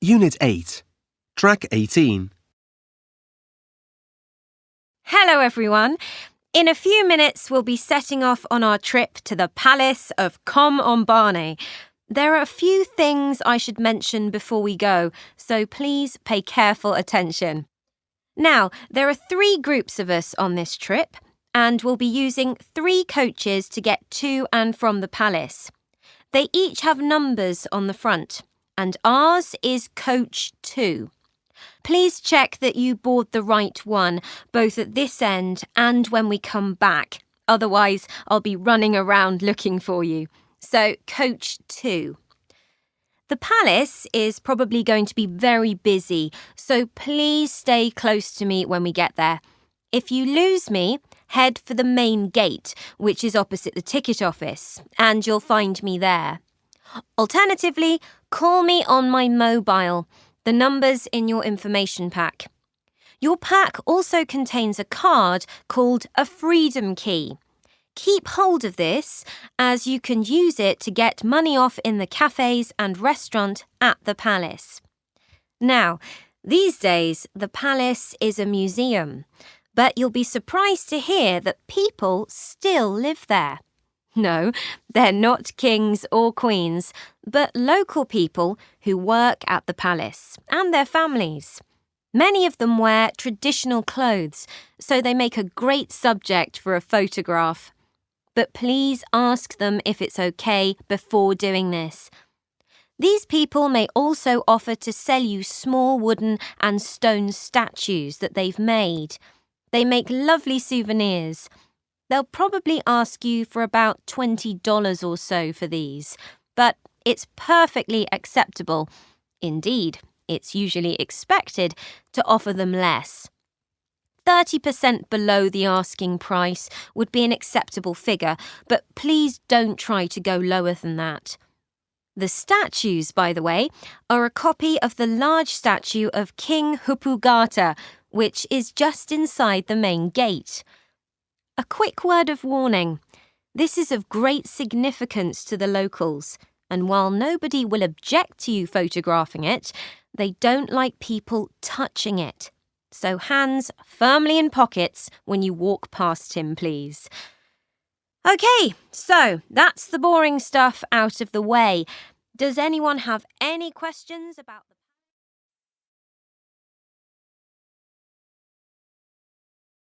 Unit 8, Track 18. Hello everyone. In a few minutes we'll be setting off on our trip to the Palace of Com on Barney. There are a few things I should mention before we go, so please pay careful attention. Now, there are 3 groups of us on this trip, and we'll be using 3 coaches to get to and from the palace. They each have numbers on the front, and ours is Coach 2. Please check that you board the right one, both at this end and when we come back. Otherwise, I'll be running around looking for you. So, Coach 2. The palace is probably going to be very busy, so please stay close to me when we get there. If you lose me, head for the main gate, which is opposite the ticket office, and you'll find me there. Alternatively, call me on my mobile. The number's in your information pack. Your pack also contains a card called a Freedom Key. Keep hold of this, as you can use it to get money off in the cafes and restaurant at the palace. Now, these days, the palace is a museum, but you'll be surprised to hear that people still live there. No, they're not kings or queens, but local people who work at the palace and their families. Many of them wear traditional clothes, so they make a great subject for a photograph. But please ask them if it's okay before doing this. These people may also offer to sell you small wooden and stone statues that they've made. They make lovely souvenirs. They'll probably ask you for about $20 or so for these, but it's perfectly acceptable. Indeed, it's usually expected to offer them less. 30% below the asking price would be an acceptable figure, but please don't try to go lower than that. The statues, by the way, are a copy of the large statue of King Hupugata, which is just inside the main gate. A quick word of warning. This is of great significance to the locals, and while nobody will object to you photographing it, they don't like people touching it. So hands firmly in pockets when you walk past him, please. Okay, so that's the boring stuff out of the way. Does anyone have any questions about the